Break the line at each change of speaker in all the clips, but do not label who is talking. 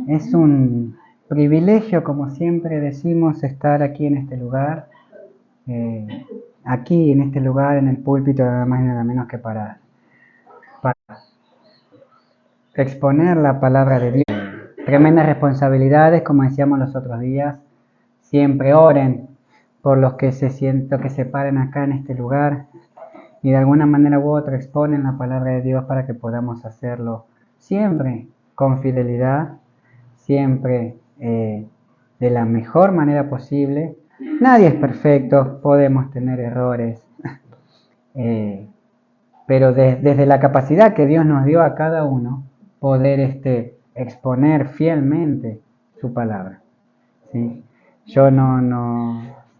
Es un privilegio, como siempre decimos, estar aquí en este lugar, eh, aquí en este lugar, en el púlpito, nada más y nada menos que para exponer la palabra de Dios. Tremendas responsabilidades, como decíamos los otros días. Siempre oren por los que se paren acá en este lugar y de alguna manera u otra exponen la palabra de Dios para que podamos hacerlo siempre con fidelidad, siempre de la mejor manera posible. Nadie es perfecto, podemos tener errores, eh, pero desde la capacidad que Dios nos dio a cada uno, poder exponer fielmente su palabra. ¿Sí?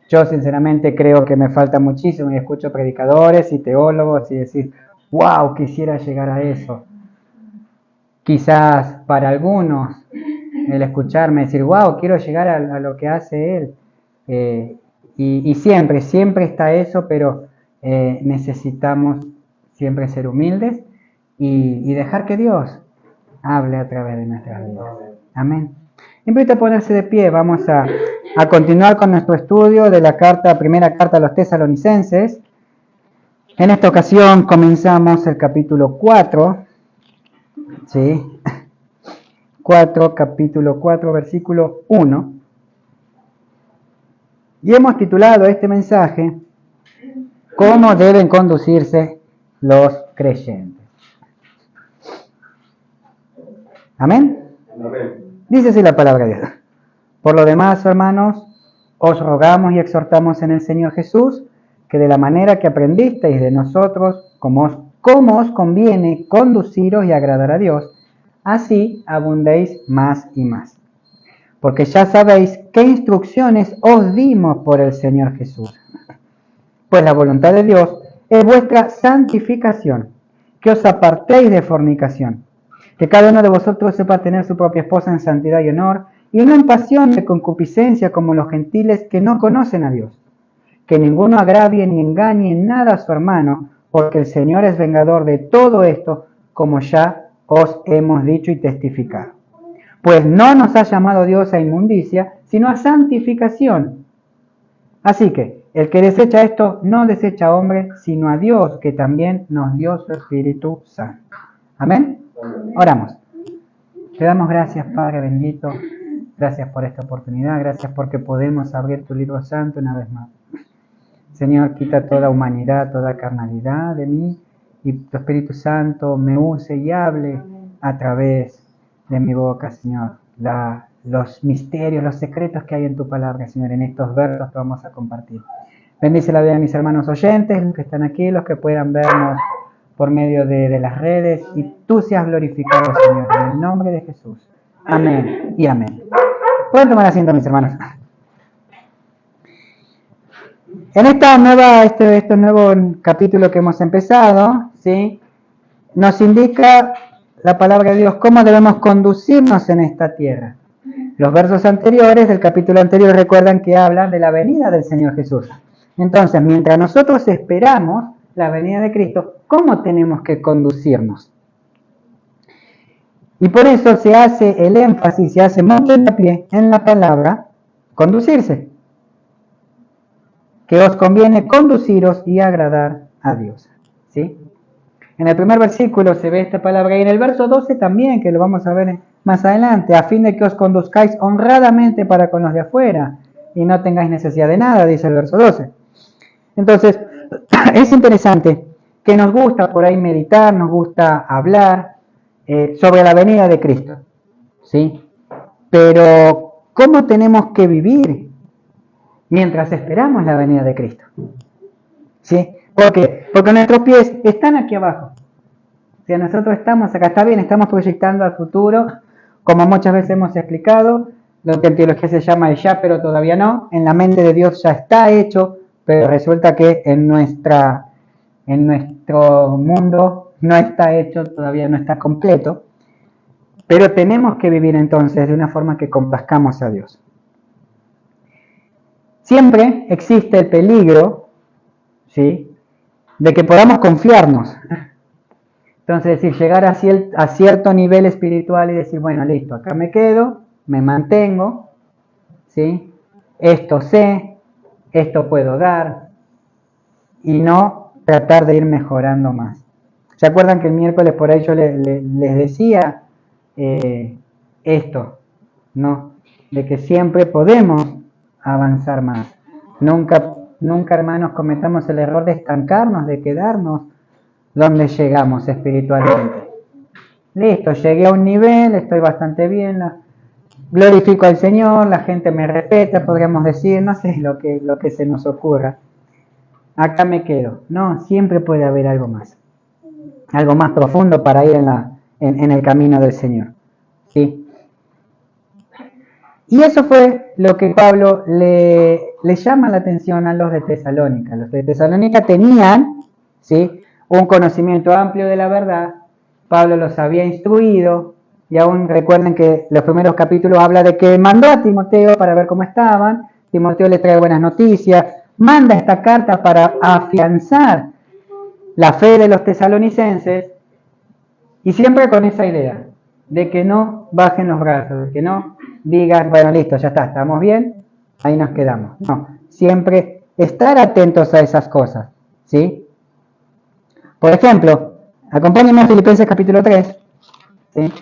Yo sinceramente creo que me falta muchísimo y escucho predicadores y teólogos y decir, wow, quisiera llegar a eso. Quizás para algunos el escucharme decir, wow, quiero llegar a lo que hace él. Y siempre está eso, pero necesitamos siempre ser humildes y dejar que Dios hable a través de nuestras vidas. Amén. Invito a ponerse de pie, vamos a continuar con nuestro estudio de la primera carta a los tesalonicenses. En esta ocasión comenzamos el capítulo 4, ¿sí? Capítulo 4, versículo 1. Y hemos titulado este mensaje, ¿cómo deben conducirse los creyentes? ¿Amén?
Amén.
Dice así la palabra de Dios. Por lo demás, hermanos, os rogamos y exhortamos en el Señor Jesús, que de la manera que aprendisteis de nosotros, cómo os conviene conduciros y agradar a Dios, así abundéis más y más. Porque ya sabéis qué instrucciones os dimos por el Señor Jesús. Pues la voluntad de Dios es vuestra santificación, que os apartéis de fornicación, que cada uno de vosotros sepa tener su propia esposa en santidad y honor, y no en pasión de concupiscencia como los gentiles que no conocen a Dios. Que ninguno agravie ni engañe en nada a su hermano, porque el Señor es vengador de todo esto, como ya os hemos dicho y testificado. Pues no nos ha llamado Dios a inmundicia, sino a santificación. Así que el que desecha esto no desecha a hombre, sino a Dios, que también nos dio su Espíritu Santo. Amén. Oramos. Te damos gracias, Padre bendito. Gracias por esta oportunidad. Gracias porque podemos abrir tu libro santo una vez más. Señor, quita toda humanidad, toda carnalidad de mí y tu Espíritu Santo me use y hable a través de mi boca, Señor. Los misterios, los secretos que hay en tu palabra, Señor, en estos versos que vamos a compartir. Bendice la vida de mis hermanos oyentes, los que están aquí, los que puedan vernos por medio de las redes, y tú seas glorificado, Señor, en el nombre de Jesús. Amén y amén. Pueden tomar asiento, mis hermanos. En este nuevo capítulo que hemos empezado, ¿sí?, nos indica la palabra de Dios cómo debemos conducirnos en esta tierra. Los versos anteriores del capítulo anterior recuerdan que hablan de la venida del Señor Jesús. Entonces, mientras nosotros esperamos la venida de Cristo, ¿cómo tenemos que conducirnos? Y por eso se hace el énfasis, se hace mucho hincapié en la palabra conducirse. Que os conviene conduciros y agradar a Dios. ¿Sí? En el primer versículo se ve esta palabra y en el verso 12 también, que lo vamos a ver más adelante, a fin de que os conduzcáis honradamente para con los de afuera y no tengáis necesidad de nada, dice el verso 12. Entonces, es interesante que nos gusta por ahí meditar, nos gusta hablar sobre la venida de Cristo, ¿sí? Pero, ¿cómo tenemos que vivir mientras esperamos la venida de Cristo? ¿Sí? ¿Por qué? Porque nuestros pies están aquí abajo. O sea, nosotros estamos acá, está bien, estamos proyectando al futuro, como muchas veces hemos explicado, lo que en teología se llama el ya, pero todavía no. En la mente de Dios ya está hecho, pero resulta que en nuestro mundo no está hecho, todavía no está completo. Pero tenemos que vivir entonces de una forma que complazcamos a Dios. Siempre existe el peligro, ¿sí?, de que podamos confiarnos Entonces, decir, llegar a cierto nivel espiritual y decir, bueno, listo, acá me quedo, me mantengo, ¿sí? Esto sé, esto puedo dar, y no tratar de ir mejorando más. ¿Se acuerdan que el miércoles por ahí yo les decía esto, ¿no? De que siempre podemos avanzar más. Nunca, hermanos, cometamos el error de estancarnos, de quedarnos donde llegamos espiritualmente. Listo, llegué a un nivel, estoy bastante bien, glorifico al Señor, la gente me respeta, podríamos decir, no sé lo que se nos ocurra. Acá me quedo. No, siempre puede haber algo más profundo para ir en el camino del Señor. ¿Sí? Y eso fue lo que Pablo le llama la atención a los de Tesalónica. Los de Tesalónica tenían, ¿sí?, un conocimiento amplio de la verdad. Pablo los había instruido, y aún recuerden que los primeros capítulos habla de que mandó a Timoteo para ver cómo estaban. Timoteo le trae buenas noticias, manda esta carta para afianzar la fe de los tesalonicenses, y siempre con esa idea de que no bajen los brazos, de que no digan, bueno, listo, ya está, estamos bien, ahí nos quedamos. No, siempre estar atentos a esas cosas, ¿sí? Por ejemplo, acompáñenme a Filipenses capítulo 3, ¿sí?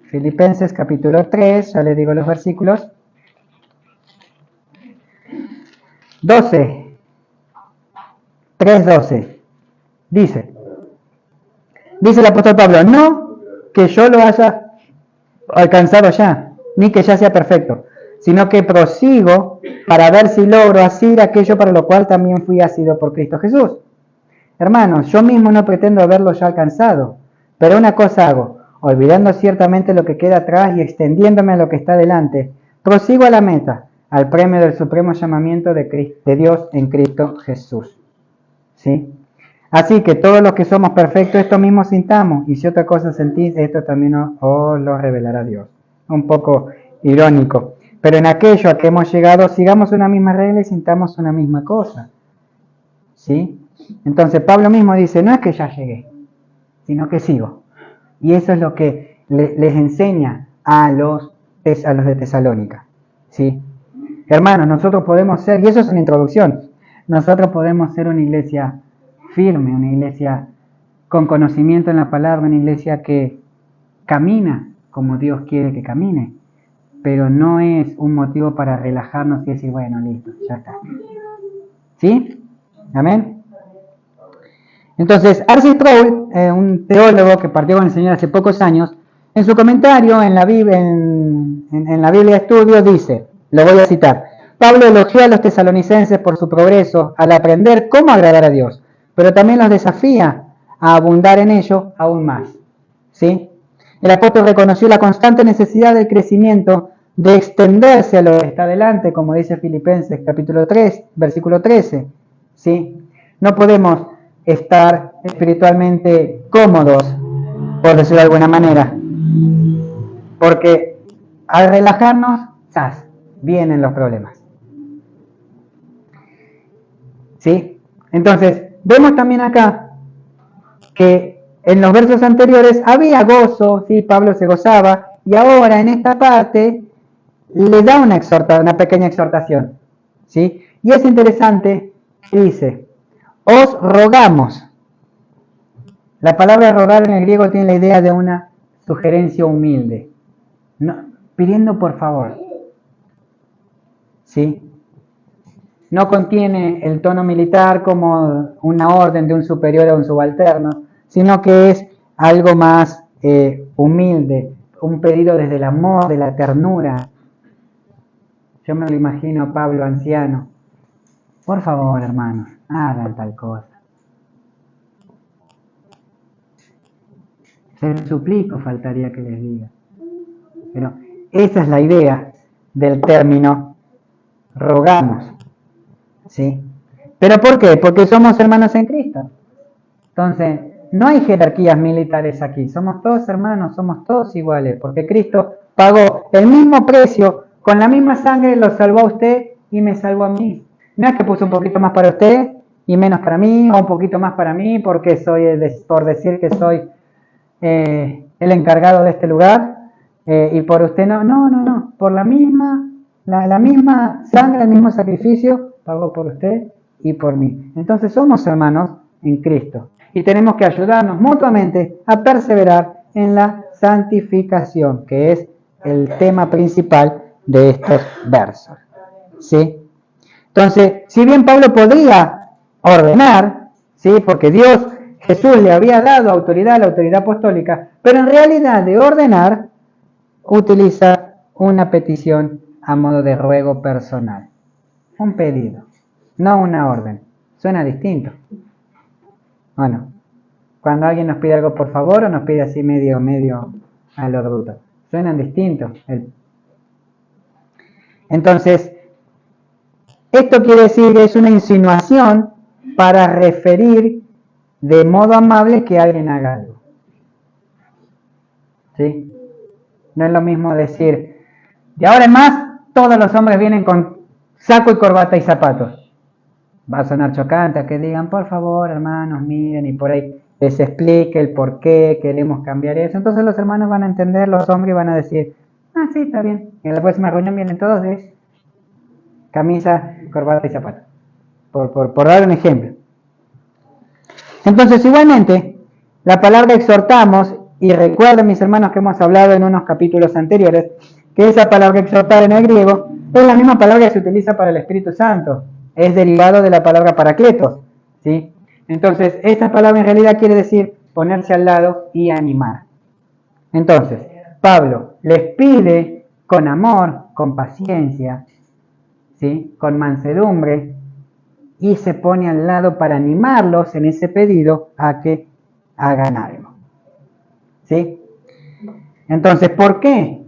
Filipenses capítulo 3, ya les digo los versículos. 12, 3:12, dice el apóstol Pablo, no que yo lo haya alcanzado ya, ni que ya sea perfecto, sino que prosigo para ver si logro asir aquello para lo cual también fui asido por Cristo Jesús. Hermanos, yo mismo no pretendo haberlo ya alcanzado, pero una cosa hago, olvidando ciertamente lo que queda atrás y extendiéndome a lo que está delante, prosigo a la meta, al premio del supremo llamamiento de Dios en Cristo Jesús. ¿Sí? Así que todos los que somos perfectos, esto mismo sintamos, y si otra cosa sentís, esto también os lo revelará Dios. Un poco irónico. Pero en aquello a que hemos llegado, sigamos una misma regla y sintamos una misma cosa. ¿Sí? Entonces Pablo mismo dice, no es que ya llegué, sino que sigo. Y eso es lo que les enseña a los de Tesalónica. ¿Sí? Hermanos, nosotros podemos ser, y eso es una introducción, nosotros podemos ser una iglesia firme, una iglesia con conocimiento en la palabra, una iglesia que camina como Dios quiere que camine, pero no es un motivo para relajarnos y decir, bueno, listo, ya está. ¿Sí? ¿Amén? Entonces, R.C. Sproul, un teólogo que partió con el Señor hace pocos años, en su comentario en la Biblia de Estudio dice, lo voy a citar, Pablo elogia a los tesalonicenses por su progreso al aprender cómo agradar a Dios, pero también los desafía a abundar en ello aún más. ¿Sí? El apóstol reconoció la constante necesidad del crecimiento, de extenderse a lo que está delante, como dice Filipenses capítulo 3, versículo 13. ¿Sí? No podemos estar espiritualmente cómodos, por decirlo de alguna manera, porque al relajarnos, ¡zas!, vienen los problemas. ¿Sí? Entonces, vemos también acá que en los versos anteriores había gozo, ¿sí? Pablo se gozaba, y ahora en esta parte le da una pequeña exhortación, ¿sí? Y es interesante que dice, os rogamos. La palabra rogar en el griego tiene la idea de una sugerencia humilde, no, pidiendo por favor, ¿sí? No contiene el tono militar como una orden de un superior a un subalterno, sino que es algo más humilde, un pedido desde el amor, de la ternura. Yo me lo imagino a Pablo anciano. Por favor, hermanos, hagan tal cosa. Se los suplico, faltaría que les diga. Pero esa es la idea del término rogamos. ¿Sí? ¿Pero por qué? Porque somos hermanos en Cristo. Entonces, no hay jerarquías militares aquí. Somos todos hermanos, somos todos iguales. Porque Cristo pagó el mismo precio, con la misma sangre lo salvó a usted y me salvó a mí. No es que puso un poquito más para usted y menos para mí, o un poquito más para mí, porque soy por decir que soy el encargado de este lugar, y por usted no, por la misma sangre, el mismo sacrificio, pagó por usted y por mí. Entonces somos hermanos en Cristo, y tenemos que ayudarnos mutuamente a perseverar en la santificación, que es el tema principal de estos versos. ¿Sí? Entonces, si bien Pablo podría ordenar, ¿sí? Porque Dios, Jesús le había dado autoridad, la autoridad apostólica, pero en realidad de ordenar utiliza una petición a modo de ruego personal. Un pedido, no una orden. Suena distinto. Bueno, cuando alguien nos pide algo por favor o nos pide así medio a lo bruto. Suenan distintos. Entonces, esto quiere decir que es una insinuación para referir de modo amable que alguien haga algo. ¿Sí? No es lo mismo decir, de ahora en más, todos los hombres vienen con saco y corbata y zapatos. Va a sonar chocante a que digan, por favor, hermanos, miren, y por ahí les explique el por qué queremos cambiar eso. Entonces los hermanos van a entender, los hombres van a decir, sí, está bien. Y en la próxima reunión vienen todos de camisa, corbata y zapatos. Por dar un ejemplo. Entonces, igualmente, la palabra exhortamos, y recuerden, mis hermanos, que hemos hablado en unos capítulos anteriores, que esa palabra exhortar en el griego es la misma palabra que se utiliza para el Espíritu Santo. Es derivado de la palabra paracletos, ¿sí? Entonces, esta palabra en realidad quiere decir ponerse al lado y animar. Entonces, Pablo les pide con amor, con paciencia, ¿sí? Con mansedumbre, y se pone al lado para animarlos en ese pedido a que hagan algo. ¿Sí? Entonces, ¿por qué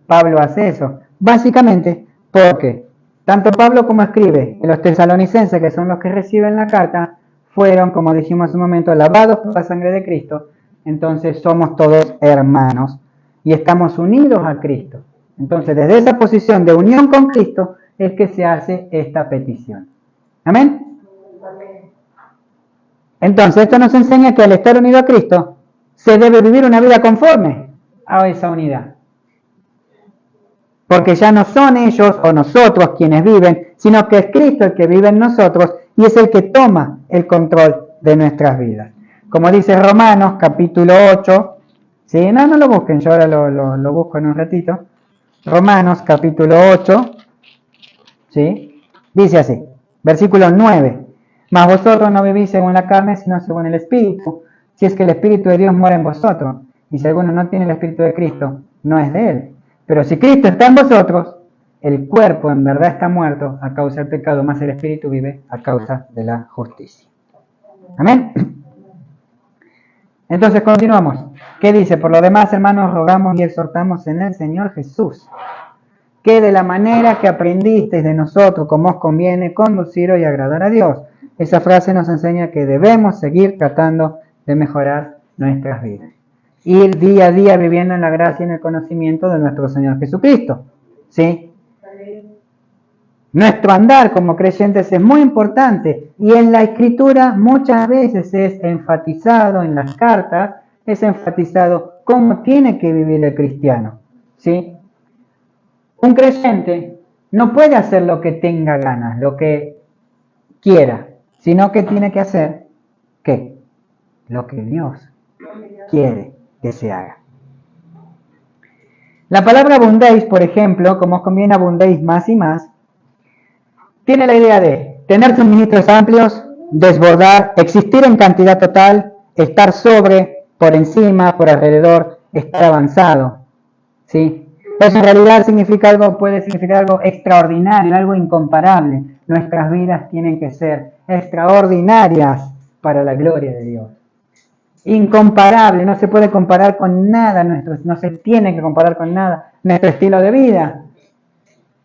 Pablo hace eso? Básicamente porque tanto Pablo como escribe en los tesalonicenses, que son los que reciben la carta, fueron, como dijimos hace un momento, lavados por la sangre de Cristo. Entonces somos todos hermanos y estamos unidos a Cristo. Entonces, desde esa posición de unión con Cristo es que se hace esta petición. ¿Amén? Entonces, esto nos enseña que al estar unido a Cristo, se debe vivir una vida conforme a esa unidad. Porque ya no son ellos o nosotros quienes viven, sino que es Cristo el que vive en nosotros y es el que toma el control de nuestras vidas. Como dice Romanos capítulo 8, ¿sí? No lo busquen, yo ahora lo busco en un ratito. Romanos capítulo 8, ¿sí? Dice así, versículo 9. Mas vosotros no vivís según la carne, sino según el Espíritu, si es que el Espíritu de Dios mora en vosotros. Y si alguno no tiene el Espíritu de Cristo, no es de él. Pero si Cristo está en vosotros, el cuerpo en verdad está muerto a causa del pecado, más el Espíritu vive a causa de la justicia. Amén. Entonces continuamos. ¿Qué dice? Por lo demás, hermanos, rogamos y exhortamos en el Señor Jesús, que de la manera que aprendisteis de nosotros, como os conviene, conduciros y agradar a Dios. Esa frase nos enseña que debemos seguir tratando de mejorar nuestras vidas. Ir día a día viviendo en la gracia y en el conocimiento de nuestro Señor Jesucristo. ¿Sí? Nuestro andar como creyentes es muy importante y en la Escritura muchas veces es enfatizado, en las cartas, es enfatizado cómo tiene que vivir el cristiano. ¿Sí? Un creyente no puede hacer lo que tenga ganas, lo que quiera, sino que tiene que hacer, ¿qué? Lo que Dios quiere que se haga. La palabra abundéis, por ejemplo, como os conviene abundéis más y más, tiene la idea de tener suministros amplios, desbordar, existir en cantidad total, estar sobre, por encima, por alrededor, estar avanzado. ¿Sí? Eso en realidad puede significar algo extraordinario, algo incomparable. Nuestras vidas tienen que ser extraordinarias para la gloria de Dios. Incomparable, no se puede comparar con nada, no se tiene que comparar con nada nuestro estilo de vida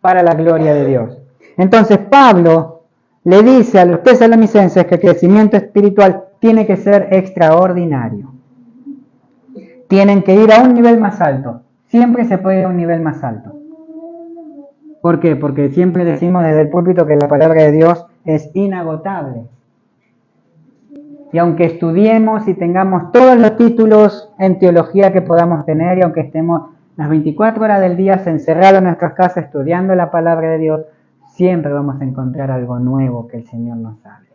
para la gloria de Dios. Entonces Pablo le dice a los tesalonicenses que el crecimiento espiritual tiene que ser extraordinario. Tienen que ir a un nivel más alto. Siempre se puede ir a un nivel más alto. ¿Por qué? Porque siempre decimos desde el púlpito que la palabra de Dios es inagotable. Y aunque estudiemos y tengamos todos los títulos en teología que podamos tener, y aunque estemos las 24 horas del día encerrados en nuestras casas estudiando la palabra de Dios, siempre vamos a encontrar algo nuevo que el Señor nos hable.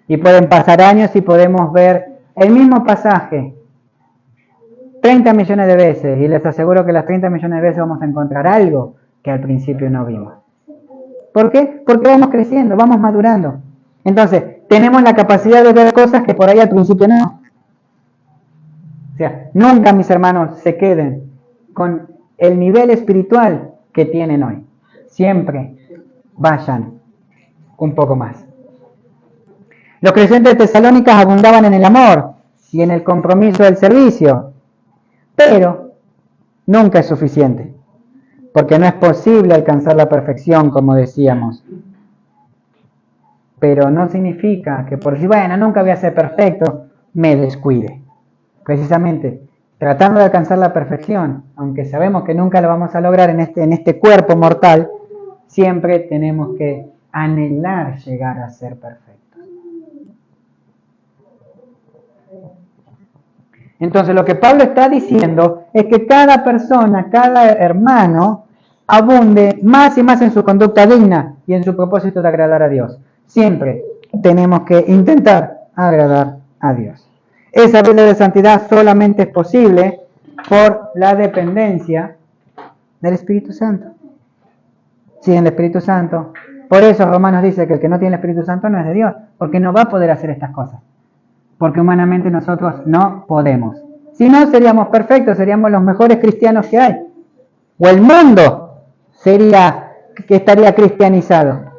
Y pueden pasar años y podemos ver el mismo pasaje 30 millones de veces, y les aseguro que las 30 millones de veces vamos a encontrar algo que al principio no vimos. ¿Por qué? Porque vamos creciendo, vamos madurando. Entonces, tenemos la capacidad de ver cosas que por ahí al principio no. O sea, nunca, mis hermanos, se queden con el nivel espiritual que tienen hoy. Siempre vayan un poco más. Los creyentes de Tesalónicas abundaban en el amor y en el compromiso del servicio, pero nunca es suficiente, porque no es posible alcanzar la perfección, como decíamos. Pero no significa que por decir, bueno, nunca voy a ser perfecto, me descuide. Precisamente, tratando de alcanzar la perfección, aunque sabemos que nunca lo vamos a lograr en este cuerpo mortal, siempre tenemos que anhelar llegar a ser perfectos. Entonces, lo que Pablo está diciendo es que cada persona, cada hermano, abunde más y más en su conducta digna y en su propósito de agradar a Dios. Siempre tenemos que intentar agradar a Dios. Esa vida de santidad solamente es posible por la dependencia del Espíritu Santo. Sí, el Espíritu Santo. Por eso Romanos dice que el que no tiene el Espíritu Santo no es de Dios, porque no va a poder hacer estas cosas. Porque humanamente nosotros no podemos. Si no, seríamos perfectos, seríamos los mejores cristianos que hay. O el mundo estaría cristianizado.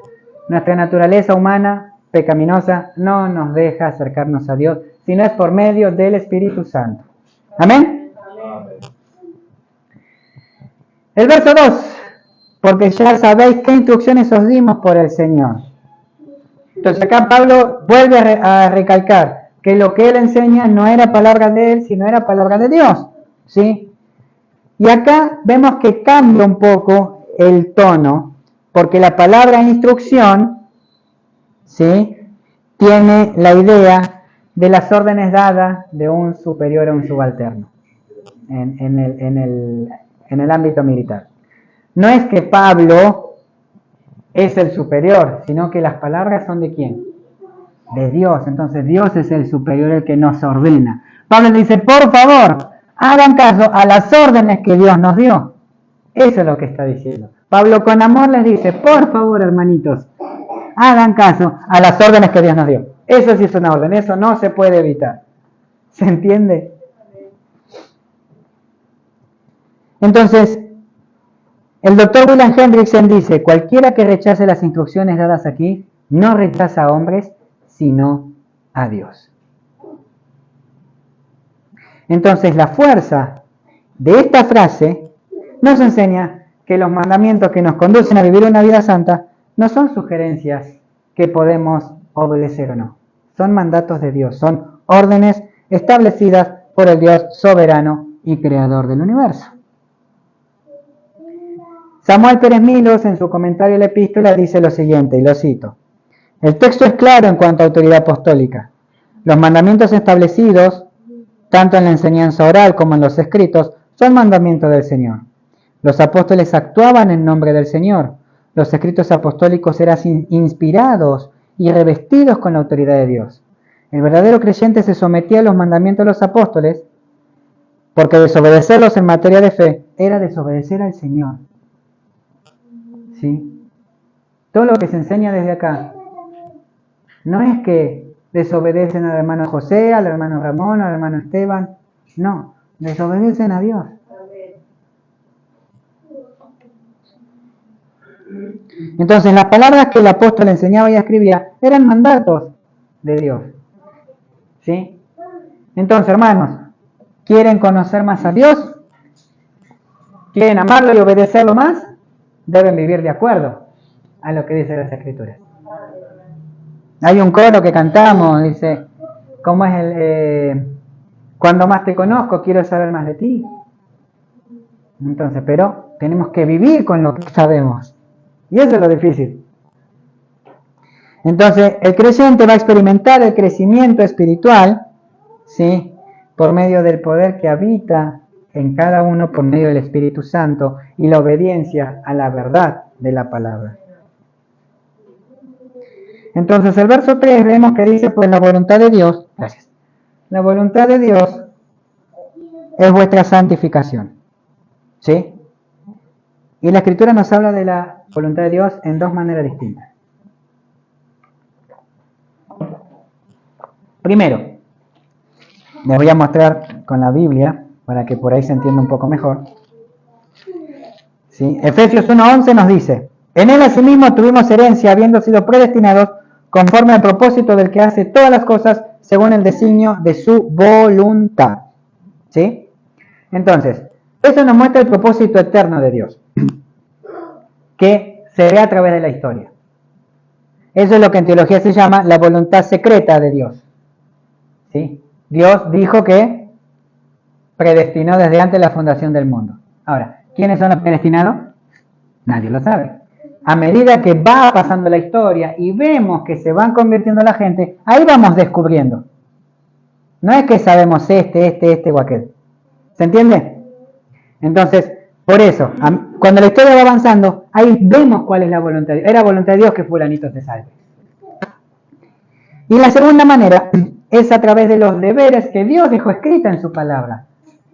Nuestra naturaleza humana, pecaminosa, no nos deja acercarnos a Dios, sino es por medio del Espíritu Santo. ¿Amén? El verso 2. Porque ya sabéis qué instrucciones os dimos por el Señor. Entonces acá Pablo vuelve a recalcar que lo que él enseña no era palabra de él, sino era palabra de Dios. ¿Sí? Y acá vemos que cambia un poco el tono, porque la palabra instrucción, ¿sí?, tiene la idea de las órdenes dadas de un superior a un subalterno en el ámbito militar. No es que Pablo es el superior, sino que las palabras son ¿de quién? De Dios. Entonces Dios es el superior, el que nos ordena. Pablo dice, por favor, hagan caso a las órdenes que Dios nos dio. Eso es lo que está diciendo. Pablo con amor les dice, por favor, hermanitos, hagan caso a las órdenes que Dios nos dio. Eso sí es una orden, eso no se puede evitar. ¿Se entiende? Entonces, el doctor William Hendrickson dice, cualquiera que rechace las instrucciones dadas aquí, no rechaza a hombres, sino a Dios. Entonces, la fuerza de esta frase nos enseña que los mandamientos que nos conducen a vivir una vida santa no son sugerencias que podemos obedecer o no. Son mandatos de Dios, son órdenes establecidas por el Dios soberano y creador del universo. Samuel Pérez Milos, en su comentario a la epístola, dice lo siguiente, y lo cito. El texto es claro en cuanto a autoridad apostólica. Los mandamientos establecidos, tanto en la enseñanza oral como en los escritos, son mandamientos del Señor. Los apóstoles actuaban en nombre del Señor. Los escritos apostólicos eran inspirados y revestidos con la autoridad de Dios. El verdadero creyente se sometía a los mandamientos de los apóstoles porque desobedecerlos en materia de fe era desobedecer al Señor. ¿Sí? Todo lo que se enseña desde acá no es que desobedecen al hermano José, al hermano Ramón, al hermano Esteban. No, desobedecen a Dios. Entonces, las palabras que el apóstol enseñaba y escribía eran mandatos de Dios. ¿Sí? Entonces, hermanos, ¿quieren conocer más a Dios? ¿Quieren amarlo y obedecerlo más? Deben vivir de acuerdo a lo que dicen las Escrituras. Hay un coro que cantamos, dice, ¿cómo es cuando más te conozco, quiero saber más de ti? Entonces, pero tenemos que vivir con lo que sabemos. Y eso es lo difícil. Entonces, el creyente va a experimentar el crecimiento espiritual, ¿sí?, por medio del poder que habita en cada uno por medio del Espíritu Santo y la obediencia a la verdad de la palabra. Entonces, el verso 3 vemos que dice, pues la voluntad de Dios, gracias, la voluntad de Dios es vuestra santificación, ¿sí? Y la Escritura nos habla de la voluntad de Dios en dos maneras distintas. Primero, les voy a mostrar con la Biblia, para que por ahí se entienda un poco mejor. ¿Sí? Efesios 1:11 nos dice, en él asimismo tuvimos herencia, habiendo sido predestinados conforme al propósito del que hace todas las cosas según el designio de su voluntad. ¿Sí? Entonces, eso nos muestra el propósito eterno de Dios, que se ve a través de la historia. Eso es lo que en teología se llama la voluntad secreta de Dios. ¿Sí? Dios dijo que predestinó desde antes la fundación del mundo. Ahora, ¿quiénes son los predestinados? Nadie lo sabe. A medida que va pasando la historia y vemos que se van convirtiendo la gente, ahí vamos descubriendo. No es que sabemos este o aquel. ¿Se entiende? Entonces, por eso, cuando la historia va avanzando, ahí vemos cuál es la voluntad de Dios. Era voluntad de Dios que fulanito se salve. Y la segunda manera es a través de los deberes que Dios dejó escrita en su palabra.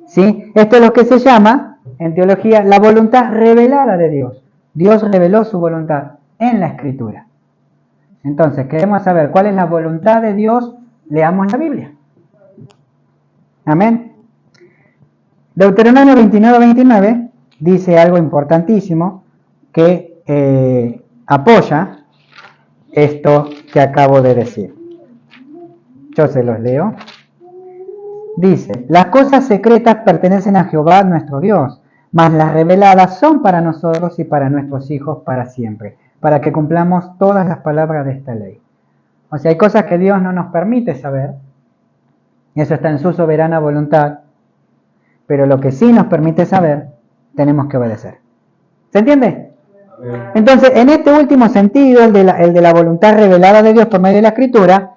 ¿Sí? Esto es lo que se llama, en teología, la voluntad revelada de Dios. Dios reveló su voluntad en la Escritura. Entonces, queremos saber cuál es la voluntad de Dios, leamos la Biblia. Amén. Deuteronomio 29:29 dice algo importantísimo que apoya esto que acabo de decir. Yo se los leo. Dice, las cosas secretas pertenecen a Jehová nuestro Dios, mas las reveladas son para nosotros y para nuestros hijos para siempre, para que cumplamos todas las palabras de esta ley. O sea, hay cosas que Dios no nos permite saber, y eso está en su soberana voluntad, pero lo que sí nos permite saber, tenemos que obedecer. ¿Se entiende? Entonces, en este último sentido, el de la voluntad revelada de Dios por medio de la Escritura,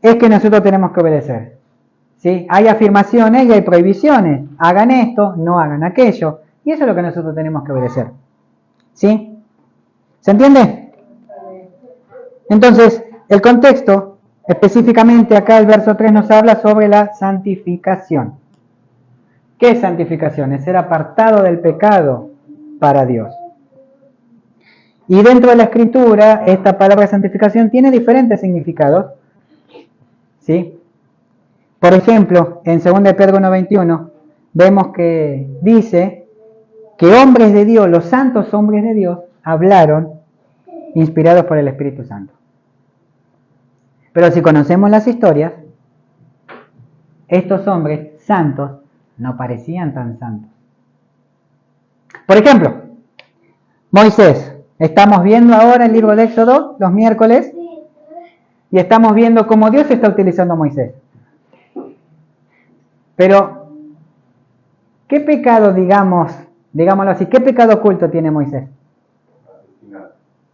es que nosotros tenemos que obedecer. ¿Sí? Hay afirmaciones y hay prohibiciones. Hagan esto, no hagan aquello. Y eso es lo que nosotros tenemos que obedecer. ¿Sí? ¿Se entiende? Entonces, el contexto, específicamente acá el verso 3 nos habla sobre la santificación. ¿Qué es santificación? Es ser apartado del pecado para Dios. Y dentro de la Escritura, esta palabra santificación tiene diferentes significados. ¿Sí? Por ejemplo, en 2 Pedro 1:21 vemos que dice que hombres de Dios, los santos hombres de Dios, hablaron inspirados por el Espíritu Santo. Pero si conocemos las historias, estos hombres santos no parecían tan santos. Por ejemplo, Moisés. Estamos viendo ahora el libro de Éxodo los miércoles y estamos viendo cómo Dios está utilizando a Moisés. Pero, ¿qué pecado, digámoslo así, qué pecado oculto tiene Moisés?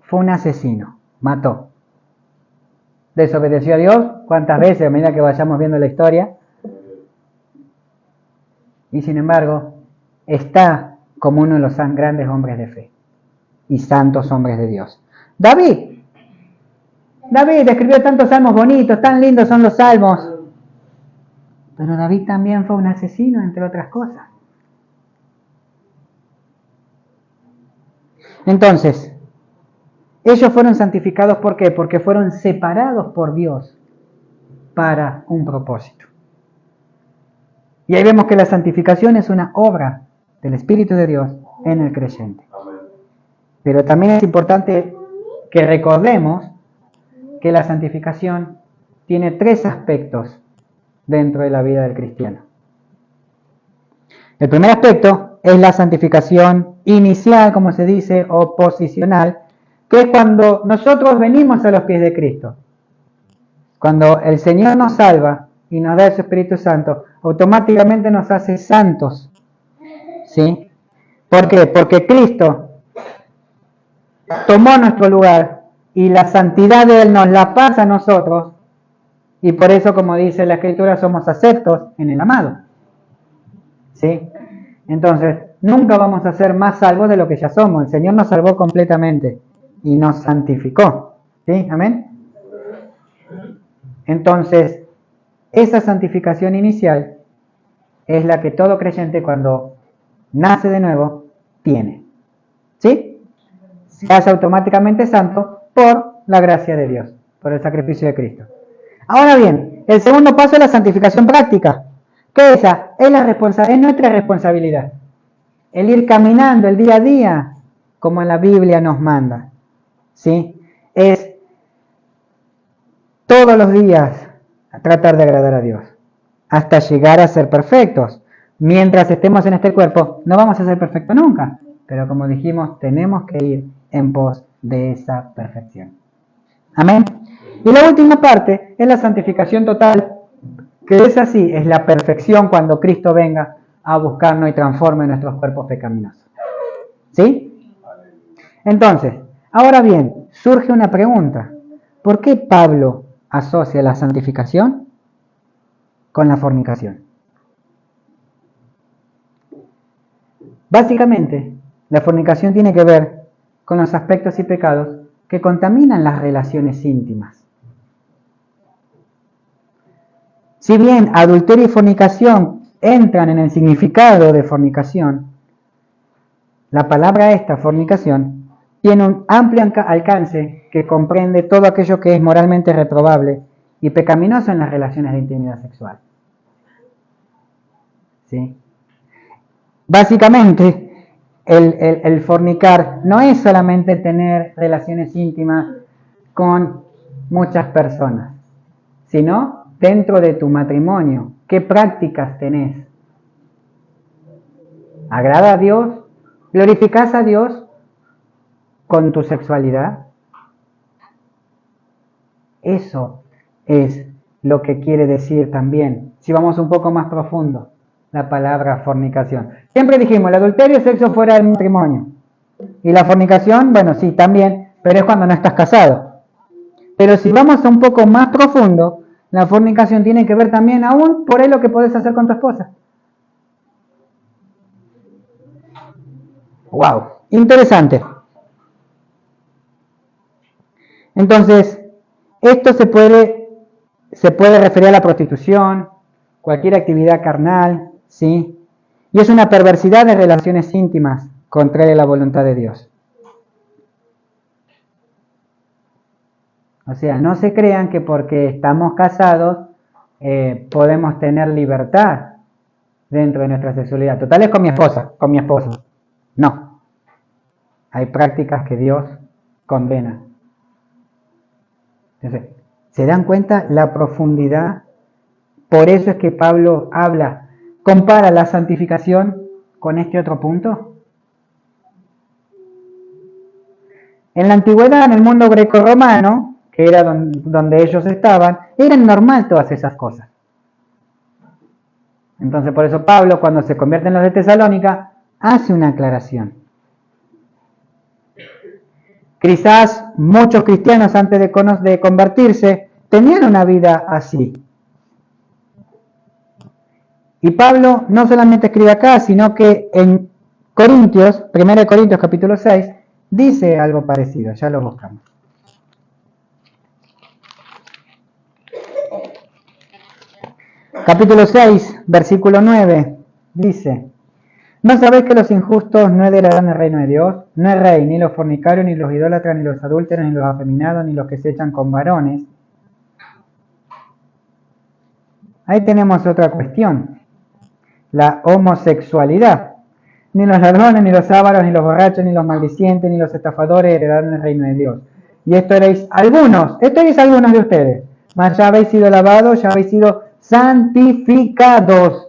Fue un asesino, mató. Desobedeció a Dios, ¿cuántas veces? A medida que vayamos viendo la historia. Y sin embargo, está como uno de los grandes hombres de fe y santos hombres de Dios. David escribió tantos salmos bonitos, tan lindos son los salmos. Pero David también fue un asesino, entre otras cosas. Entonces, ellos fueron santificados, ¿por qué? Porque fueron separados por Dios para un propósito. Y ahí vemos que la santificación es una obra del Espíritu de Dios en el creyente. Pero también es importante que recordemos que la santificación tiene 3 aspectos dentro de la vida del cristiano. El primer aspecto es la santificación inicial, como se dice, o posicional, que es cuando nosotros venimos a los pies de Cristo. Cuando el Señor nos salva y nos da su Espíritu Santo, automáticamente nos hace santos. ¿Sí? ¿Por qué? Porque Cristo tomó nuestro lugar y la santidad de Él nos la pasa a nosotros, y por eso, como dice la Escritura, somos aceptos en el amado. ¿Sí? Entonces, nunca vamos a ser más salvos de lo que ya somos. El Señor nos salvó completamente y nos santificó. ¿Sí? Amén. Entonces, esa santificación inicial es la que todo creyente cuando nace de nuevo tiene. ¿Sí? Se hace automáticamente santo por la gracia de Dios, por el sacrificio de Cristo. Ahora bien, el segundo paso es la santificación práctica. ¿Qué es esa? Es nuestra responsabilidad. El ir caminando el día a día como la Biblia nos manda. ¿Sí? Es todos los días tratar de agradar a Dios hasta llegar a ser perfectos. Mientras estemos en este cuerpo, no vamos a ser perfectos nunca. Pero como dijimos, tenemos que ir en pos de esa perfección. Amén. Y la última parte es la santificación total, que es así, es la perfección cuando Cristo venga a buscarnos y transforme nuestros cuerpos pecaminosos. ¿Sí? Entonces, ahora bien, surge una pregunta. ¿Por qué Pablo asocia la santificación con la fornicación? Básicamente, la fornicación tiene que ver con los aspectos y pecados que contaminan las relaciones íntimas. Si bien adulterio y fornicación entran en el significado de fornicación, la palabra esta, fornicación, tiene un amplio alcance que comprende todo aquello que es moralmente reprobable y pecaminoso en las relaciones de intimidad sexual. ¿Sí? Básicamente, el fornicar no es solamente tener relaciones íntimas con muchas personas, sino dentro de tu matrimonio, ¿qué prácticas tenés? ¿Agrada a Dios? ¿Glorificás a Dios con tu sexualidad? Eso es lo que quiere decir también, si vamos un poco más profundo, la palabra fornicación. Siempre dijimos, el adulterio es sexo fuera del matrimonio. Y la fornicación, bueno, sí, también, pero es cuando no estás casado. Pero si vamos un poco más profundo, la fornicación tiene que ver también aún por ahí lo que podés hacer con tu esposa. ¡Wow! Interesante. Entonces, esto se puede referir a la prostitución, cualquier actividad carnal, ¿sí? Y es una perversidad de relaciones íntimas contraria a la voluntad de Dios. O sea, no se crean que porque estamos casados podemos tener libertad dentro de nuestra sexualidad. Total es con mi esposa. No. Hay prácticas que Dios condena. Entonces, ¿se dan cuenta la profundidad? Por eso es que Pablo compara la santificación con este otro punto. En la antigüedad, en el mundo greco-romano, que era donde ellos estaban, era normal todas esas cosas. Entonces, por eso Pablo, cuando se convierte en los de Tesalónica, hace una aclaración. Quizás muchos cristianos antes de convertirse tenían una vida así. Y Pablo no solamente escribe acá, sino que en Corintios, 1 Corintios capítulo 6, dice algo parecido, ya lo buscamos. Capítulo 6, versículo 9, dice: ¿No sabéis que los injustos no heredarán el reino de Dios? No es rey, ni los fornicarios, ni los idólatras, ni los adúlteros, ni los afeminados, ni los que se echan con varones. Ahí tenemos otra cuestión, la homosexualidad. Ni los ladrones, ni los ávaros, ni los borrachos, ni los maldicientes, ni los estafadores heredarán el reino de Dios. Y esto erais algunos de ustedes, mas ya habéis sido lavados, ya habéis sido santificados,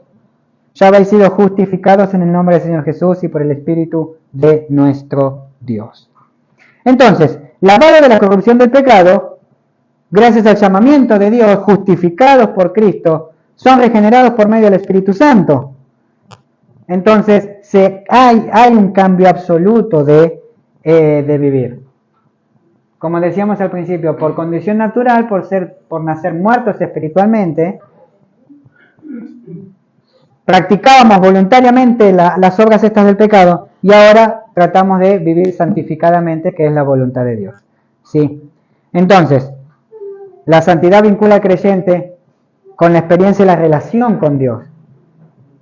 ya habéis sido justificados en el nombre del Señor Jesús y por el Espíritu de nuestro Dios. Entonces, lavados de la corrupción del pecado, gracias al llamamiento de Dios, justificados por Cristo, son regenerados por medio del Espíritu Santo. Entonces, hay un cambio absoluto de vivir. como decíamos al principio, por condición natural, por nacer muertos espiritualmente, practicábamos voluntariamente las obras estas del pecado y ahora tratamos de vivir santificadamente, que es la voluntad de Dios. ¿Sí? Entonces, la santidad vincula al creyente con la experiencia y la relación con Dios.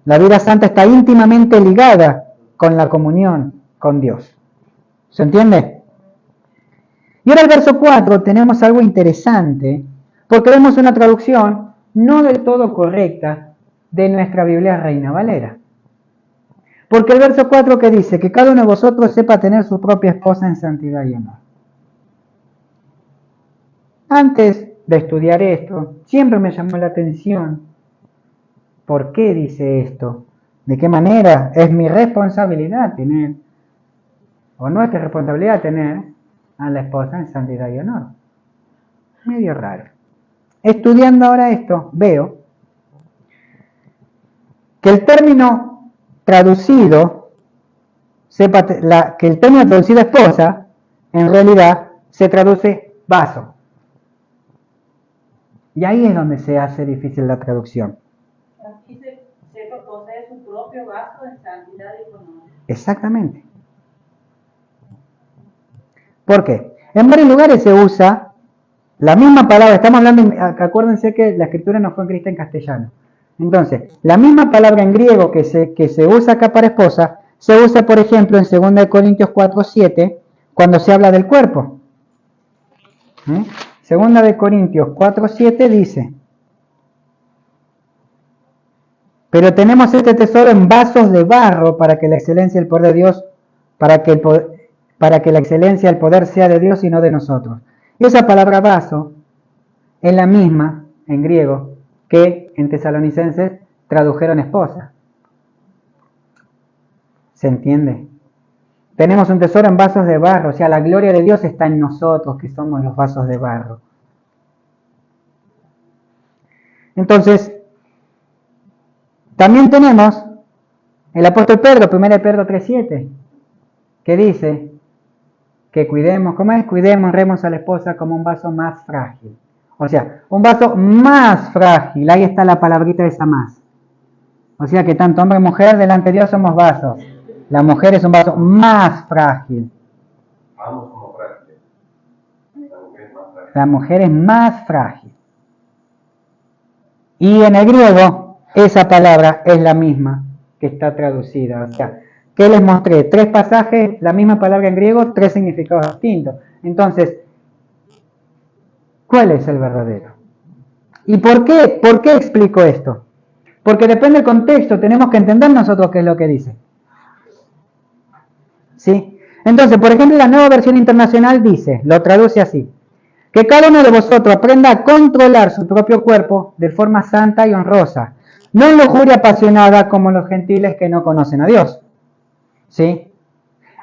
La vida santa está íntimamente ligada con la comunión con Dios. ¿Se entiende? Y ahora el verso 4 tenemos algo interesante, porque vemos una traducción no del todo correcta de nuestra Biblia Reina Valera. Porque el verso 4 que dice que cada uno de vosotros sepa tener su propia esposa en santidad y honor. Antes de estudiar esto, siempre me llamó la atención por qué dice esto, de qué manera es mi responsabilidad tener, o nuestra responsabilidad tener a la esposa en santidad y honor. Medio raro. Estudiando ahora esto, veo que el término traducido, que el término traducido esposa, en realidad se traduce vaso. Y ahí es donde se hace difícil la traducción.
Aquí se posee su propio vaso en santidad y honor.
Exactamente. ¿Por qué? En varios lugares se usa la misma palabra. Estamos hablando, acuérdense que la escritura no fue escrita en castellano. Entonces, la misma palabra en griego que se usa acá para esposa, se usa, por ejemplo, en 2 Corintios 4:7, cuando se habla del cuerpo. 2 Corintios 4:7 dice: pero tenemos este tesoro en vasos de barro para que la excelencia y el poder de Dios, para que la excelencia y el poder sea de Dios y no de nosotros. Y esa palabra vaso es la misma en griego que en Tesalonicenses tradujeron esposa. ¿Se entiende? Tenemos un tesoro en vasos de barro, o sea, la gloria de Dios está en nosotros, que somos los vasos de barro. Entonces, también tenemos el apóstol Pedro, 1 Pedro 3:7, que dice que cuidemos, ¿cómo es? Cuidemos, honremos a la esposa como un vaso más frágil. O sea, un vaso más frágil, ahí está la palabrita esa más. O sea que tanto hombre y mujer delante de Dios somos vasos. La mujer es un vaso más frágil.
Ambos somos frágiles. La mujer es más frágil.
La mujer es más frágil. Y en el griego, esa palabra es la misma que está traducida. O sea, ¿qué les mostré? 3 pasajes, la misma palabra en griego, 3 significados distintos. Entonces, ¿cuál es el verdadero? ¿Y por qué? ¿Por qué explico esto? Porque depende del contexto, tenemos que entender nosotros qué es lo que dice. ¿Sí? Entonces, por ejemplo, la Nueva Versión Internacional dice, lo traduce así: que cada uno de vosotros aprenda a controlar su propio cuerpo de forma santa y honrosa, no en lujuria apasionada como los gentiles que no conocen a Dios. ¿Sí?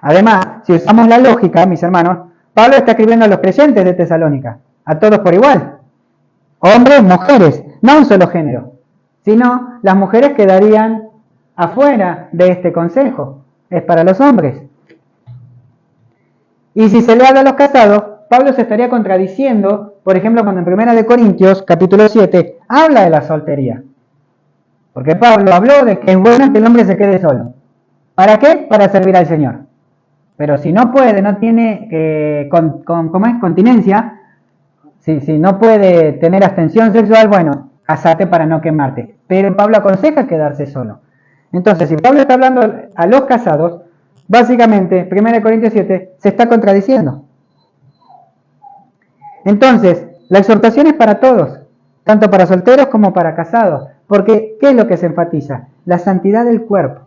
Además, si usamos la lógica, mis hermanos, Pablo está escribiendo a los creyentes de Tesalónica, a todos por igual. Hombres, mujeres, no un solo género, sino las mujeres quedarían afuera de este consejo. Es para los hombres. Y si se le habla a los casados, Pablo se estaría contradiciendo, por ejemplo, cuando en 1 Corintios, capítulo 7, habla de la soltería. Porque Pablo habló de que es bueno que el hombre se quede solo. ¿Para qué? Para servir al Señor. Pero si no puede, no tiene ¿cómo es? Continencia, si no puede tener abstención sexual, bueno, casate para no quemarte. Pero Pablo aconseja quedarse solo. Entonces, si Pablo está hablando a los casados, básicamente, 1 Corintios 7 se está contradiciendo. Entonces, la exhortación es para todos, tanto para solteros como para casados, porque ¿qué es lo que se enfatiza? La santidad del cuerpo.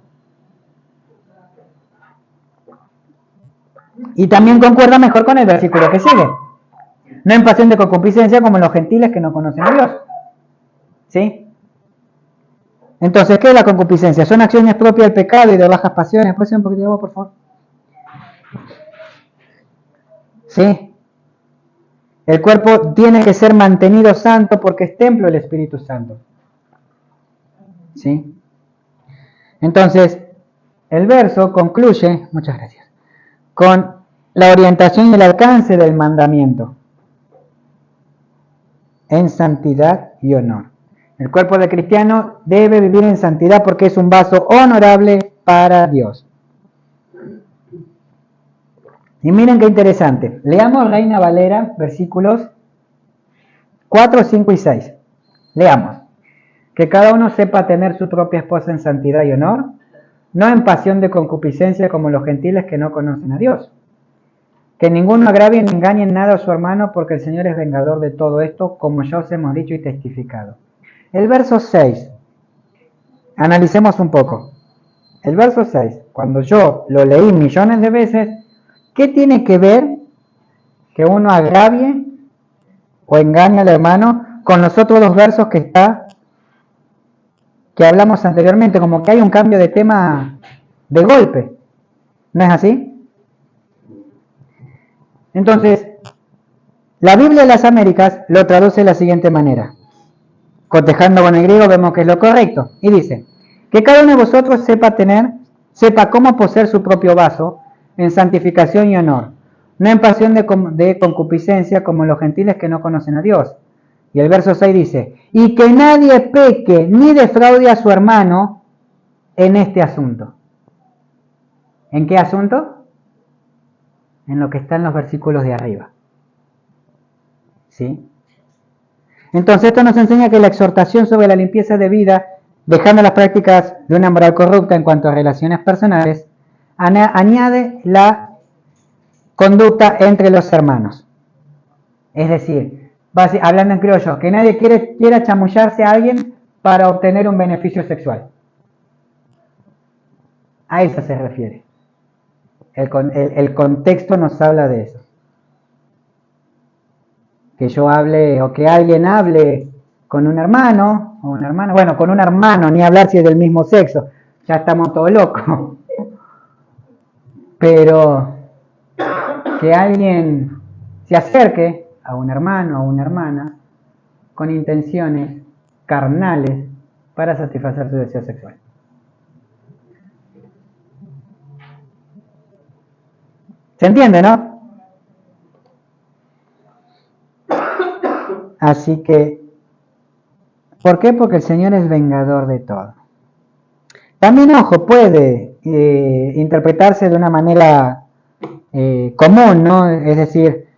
Y también concuerda mejor con el versículo que sigue. No en pasión de concupiscencia como los gentiles que no conocen a Dios. ¿Sí? Entonces, ¿qué es la concupiscencia? Son acciones propias del pecado y de bajas pasiones. ¿Puede ser un poquito de agua, por favor? ¿Sí? El cuerpo tiene que ser mantenido santo porque es templo del Espíritu Santo. ¿Sí? Entonces, el verso concluye, muchas gracias, con la orientación y el alcance del mandamiento en santidad y honor. El cuerpo del cristiano debe vivir en santidad porque es un vaso honorable para Dios. Y miren qué interesante. Leamos Reina Valera, versículos 4, 5 y 6. Leamos. Que cada uno sepa tener su propia esposa en santidad y honor, no en pasión de concupiscencia como los gentiles que no conocen a Dios. Que ninguno agravie ni engañe en nada a su hermano, porque el Señor es vengador de todo esto, como ya os hemos dicho y testificado. El verso 6. Analicemos un poco. El verso 6, cuando yo lo leí millones de veces, ¿qué tiene que ver que uno agravie o engañe al hermano con los otros dos versos que hablamos anteriormente? Como que hay un cambio de tema de golpe. ¿No es así? Entonces, la Biblia de las Américas lo traduce de la siguiente manera. Cotejando con el griego vemos que es lo correcto. Y dice, que cada uno de vosotros sepa cómo poseer su propio vaso en santificación y honor, no en pasión de concupiscencia como los gentiles que no conocen a Dios. Y el verso 6 dice, y que nadie peque ni defraude a su hermano en este asunto. ¿En qué asunto? En lo que está en los versículos de arriba. ¿Sí? Entonces esto nos enseña que la exhortación sobre la limpieza de vida, dejando las prácticas de una moral corrupta en cuanto a relaciones personales, añade la conducta entre los hermanos. Es decir, hablando en criollo, que nadie quiera chamullarse a alguien para obtener un beneficio sexual. A eso se refiere. El contexto nos habla de eso. Que yo hable o que alguien hable con un hermano o una hermana, bueno, con un hermano, ni hablar si es del mismo sexo, ya estamos todos locos. Pero que alguien se acerque a un hermano o una hermana con intenciones carnales para satisfacer su deseo sexual. ¿Se entiende, no? Así que, ¿por qué? Porque el Señor es vengador de todo. También, ojo, puede interpretarse de una manera común, ¿no? Es decir,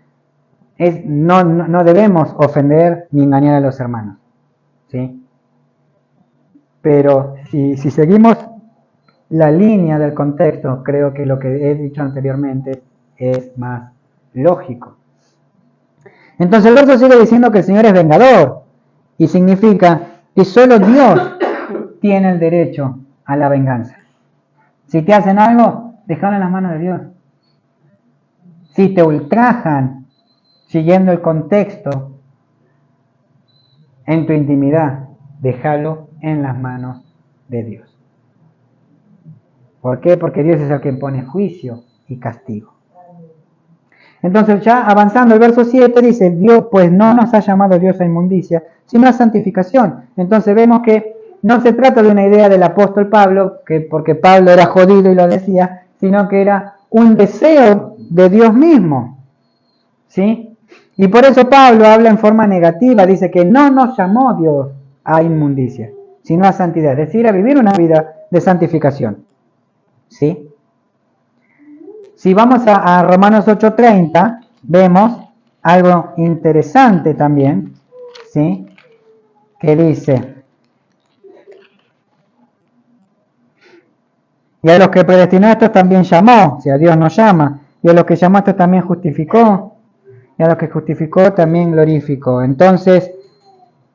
no debemos ofender ni engañar a los hermanos, ¿sí? Pero si seguimos la línea del contexto, creo que lo que he dicho anteriormente es más lógico. Entonces el verso sigue diciendo que el Señor es vengador y significa que solo Dios tiene el derecho a la venganza. Si te hacen algo, déjalo en las manos de Dios. Si te ultrajan, siguiendo el contexto, en tu intimidad, déjalo en las manos de Dios. ¿Por qué? Porque Dios es el que pone juicio y castigo. Entonces, ya avanzando, el verso 7 dice, Dios, pues no nos ha llamado Dios a inmundicia, sino a santificación. Entonces vemos que no se trata de una idea del apóstol Pablo, que porque Pablo era jodido y lo decía, sino que era un deseo de Dios mismo. ¿Sí? Y por eso Pablo habla en forma negativa, dice que no nos llamó Dios a inmundicia, sino a santidad, es decir, a vivir una vida de santificación. ¿Sí? Si vamos a Romanos 8:30, vemos algo interesante también, ¿sí? Que dice, y a los que predestinó a estos también llamó, si a Dios nos llama, y a los que llamó a estos también justificó, y a los que justificó también glorificó. Entonces,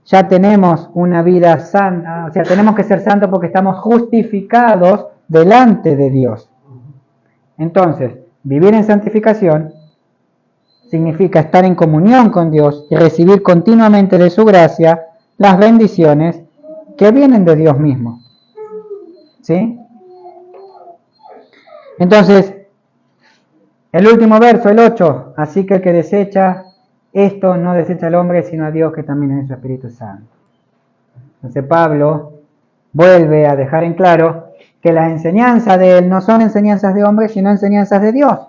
ya tenemos una vida santa, o sea, tenemos que ser santos porque estamos justificados delante de Dios. Entonces, vivir en santificación significa estar en comunión con Dios y recibir continuamente de su gracia las bendiciones que vienen de Dios mismo. ¿Sí? Entonces, el último verso, el 8, así que el que desecha esto no desecha al hombre, sino a Dios que también es su Espíritu Santo. Entonces Pablo vuelve a dejar en claro que las enseñanzas de él no son enseñanzas de hombres, sino enseñanzas de Dios.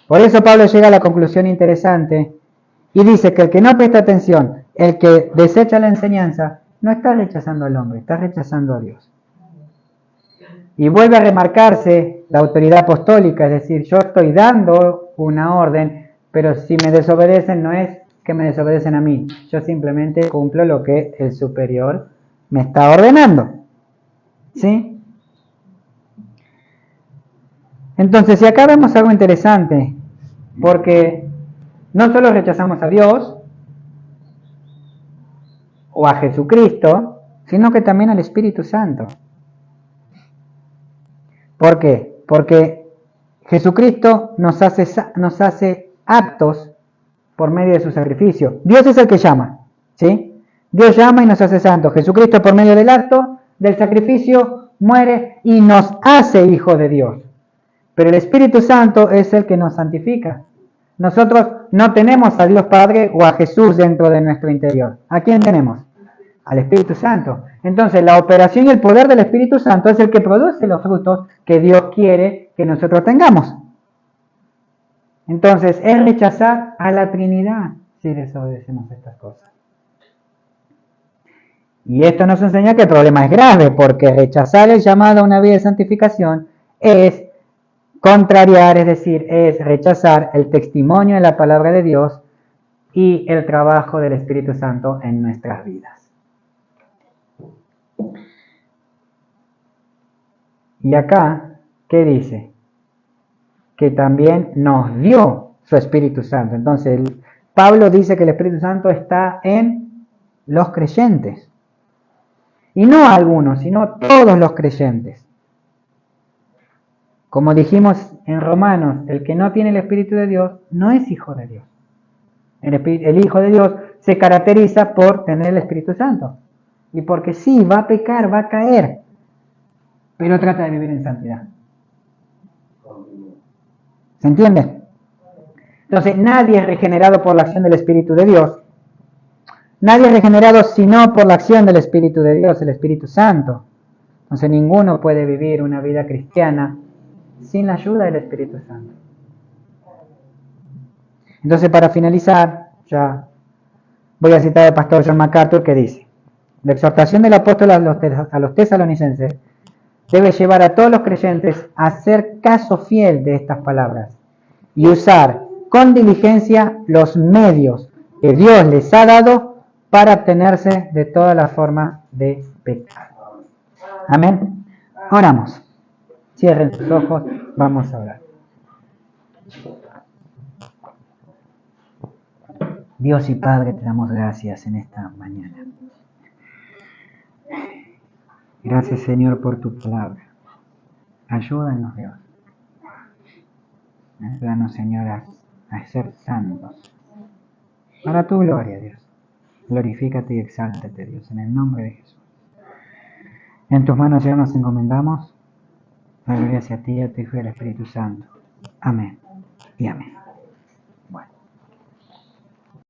Por eso Pablo llega a la conclusión interesante y dice que el que no presta atención, el que desecha la enseñanza, no está rechazando al hombre, está rechazando a Dios. Y vuelve a remarcarse la autoridad apostólica, es decir, yo estoy dando una orden, pero si me desobedecen no es que me desobedecen a mí, yo simplemente cumplo lo que el superior me está ordenando. ¿Sí? Entonces, si acá vemos algo interesante, porque no solo rechazamos a Dios o a Jesucristo, sino que también al Espíritu Santo. ¿Por qué? Porque Jesucristo nos hace aptos por medio de su sacrificio. Dios es el que llama, ¿sí? Dios llama y nos hace santos. Jesucristo por medio del acto, del sacrificio, muere y nos hace hijos de Dios. Pero el Espíritu Santo es el que nos santifica. Nosotros no tenemos a Dios Padre o a Jesús dentro de nuestro interior. ¿A quién tenemos? Al Espíritu Santo. Entonces, la operación y el poder del Espíritu Santo es el que produce los frutos que Dios quiere que nosotros tengamos. Entonces, es rechazar a la Trinidad si desobedecemos estas cosas. Y esto nos enseña que el problema es grave, porque rechazar el llamado a una vida de santificación es contrariar, es decir, es rechazar el testimonio de la palabra de Dios y el trabajo del Espíritu Santo en nuestras vidas. Y acá, ¿qué dice? Que también nos dio su Espíritu Santo. Entonces, Pablo dice que el Espíritu Santo está en los creyentes. Y no algunos, sino todos los creyentes. Como dijimos en Romanos, el que no tiene el Espíritu de Dios no es hijo de Dios. El Hijo de Dios se caracteriza por tener el Espíritu Santo. Y porque sí, va a pecar, va a caer, pero trata de vivir en santidad. ¿Se entiende? Entonces, nadie es regenerado por la acción del Espíritu de Dios. Nadie es regenerado sino por la acción del Espíritu de Dios, el Espíritu Santo. Entonces, ninguno puede vivir una vida cristiana sin la ayuda del Espíritu Santo. Entonces, para finalizar, ya voy a citar al pastor John MacArthur que dice: la exhortación del apóstol a los tesalonicenses debe llevar a todos los creyentes a hacer caso fiel de estas palabras y usar con diligencia los medios que Dios les ha dado para abstenerse de toda la forma de pecado. Amén. Oramos. Cierren sus ojos, vamos a orar. Dios y Padre, te damos gracias en esta mañana. Gracias, Señor, por tu palabra. Ayúdanos, Dios. Ayúdanos, Señor, a ser santos. Para tu gloria, Dios. Glorifícate y exáltate, Dios, en el nombre de Jesús. En tus manos ya nos encomendamos. La gloria hacia ti, a tu Hijo y al Espíritu Santo. Amén y amén.